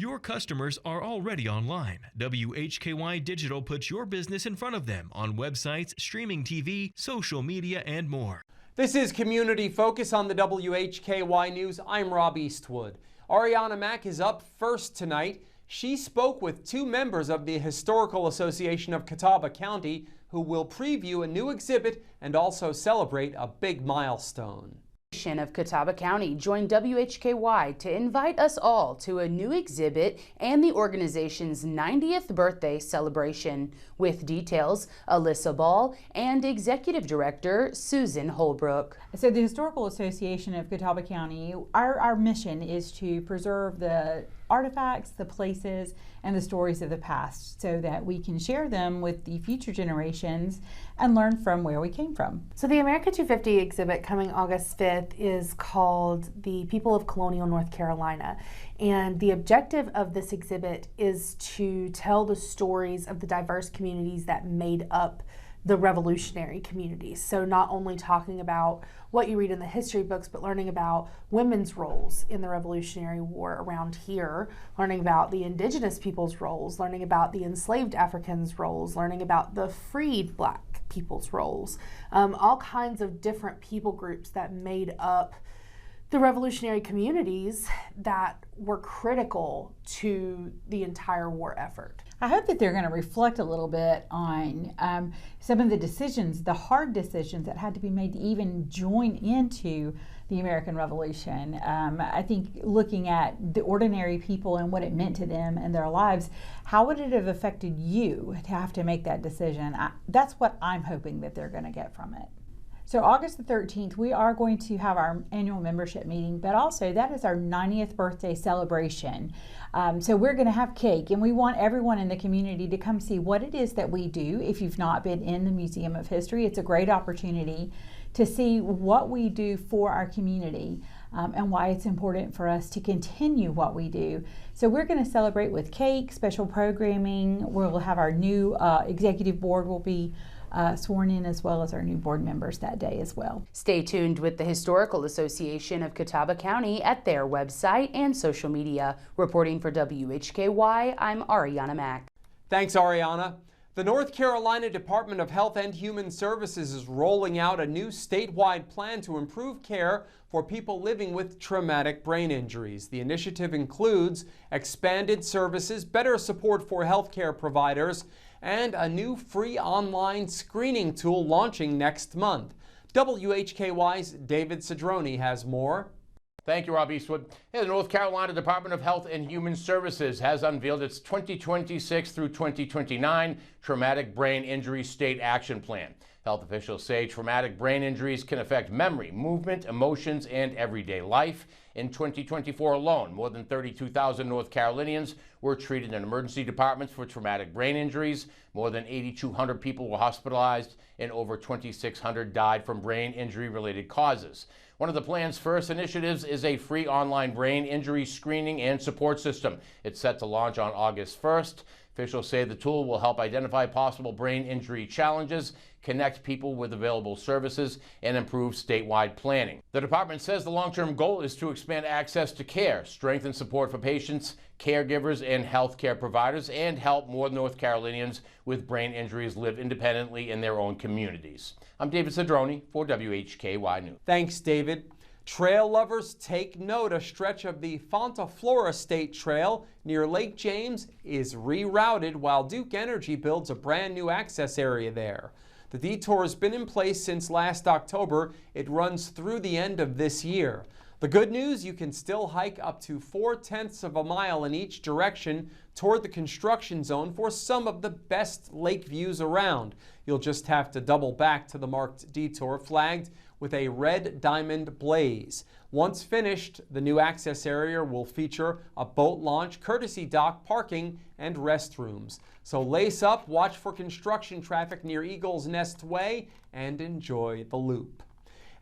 Your customers are already online. WHKY Digital puts your business in front of them on websites, streaming TV, social media, and more. This is Community Focus on the WHKY News. I'm Rob Eastwood. Arianna Mack is up first tonight. She spoke with two members of the Historical Association of Catawba County who will preview a new exhibit and also celebrate a big milestone. Of Catawba County joined WHKY to invite us all to a new exhibit and the organization's 90th birthday celebration. With details, Alyssa Ball and Executive Director Susan Holbrook. So the Historical Association of Catawba County, our mission is to preserve the artifacts, the places, and the stories of the past so that we can share them with the future generations and learn from where we came from. So the America 250 exhibit coming August 5th is called The People of Colonial North Carolina. And the objective of this exhibit is to tell the stories of the diverse communities that made up the revolutionary communities. So not only talking about what you read in the history books, but learning about women's roles in the Revolutionary War around here, learning about the indigenous people's roles, learning about the enslaved Africans' roles, learning about the freed Black people's roles, all kinds of different people groups that made up the revolutionary communities that were critical to the entire war effort. I hope that they're going to reflect a little bit on some of the decisions, the hard decisions that had to be made to even join into the American Revolution. I think looking at the ordinary people and what it meant to them and their lives, how would it have affected you to have to make that decision? That's what I'm hoping that they're going to get from it. So August the 13th, we are going to have our annual membership meeting, but also that is our 90th birthday celebration. So we're going to have cake, and we want everyone in the community to come see what it is that we do. If you've not been in the Museum of History, it's a great opportunity to see what we do for our community and why it's important for us to continue what we do. So we're going to celebrate with cake, special programming. We'll have our new executive board will be sworn in, as well as our new board members that day as well. Stay tuned with the Historical Association of Catawba County at their website and social media. Reporting for WHKY, I'm Arianna Mack. Thanks, Arianna. The North Carolina Department of Health and Human Services is rolling out a new statewide plan to improve care for people living with traumatic brain injuries. The initiative includes expanded services, better support for healthcare providers, and a new free online screening tool launching next month. WHKY's David Cedrone has more. Thank you, Rob Eastwood. The North Carolina Department of Health and Human Services has unveiled its 2026 through 2029 Traumatic Brain Injury State Action Plan. Health officials say traumatic brain injuries can affect memory, movement, emotions, and everyday life. In 2024 alone, more than 32,000 North Carolinians were treated in emergency departments for traumatic brain injuries. More than 8,200 people were hospitalized, and over 2,600 died from brain injury-related causes. One of the plan's first initiatives is a free online brain injury screening and support system. It's set to launch on August 1st. Officials say the tool will help identify possible brain injury challenges, connect people with available services, and improve statewide planning. The department says the long-term goal is to expand access to care, strengthen support for patients, caregivers, and healthcare providers, and help more North Carolinians with brain injuries live independently in their own communities. I'm David Cedrone for WHKY News. Thanks, David. Trail lovers, take note. A stretch of the Fonta Flora State Trail near Lake James is rerouted while Duke Energy builds a brand new access area there. The detour has been in place since last October. It runs through the end of this year. The good news, you can still hike up to 0.4 of a mile in each direction toward the construction zone for some of the best lake views around. You'll just have to double back to the marked detour flagged with a red diamond blaze. Once finished, the new access area will feature a boat launch, courtesy dock, parking, and restrooms. So lace up, watch for construction traffic near Eagles Nest Way, and enjoy the loop.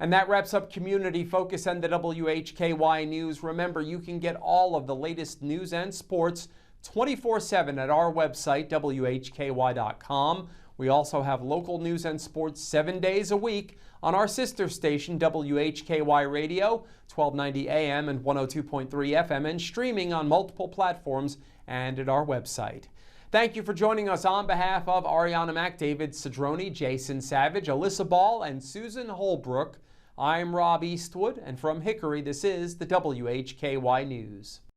And that wraps up Community Focus and the WHKY News. Remember, you can get all of the latest news and sports 24/7 at our website, WHKY.com. We also have local news and sports 7 days a week on our sister station, WHKY Radio, 1290 AM and 102.3 FM, and streaming on multiple platforms and at our website. Thank you for joining us on behalf of Arianna Mack, David Cedrone, Jason Savage, Alyssa Ball, and Susan Holbrook. I'm Rob Eastwood, and from Hickory, this is the WHKY News.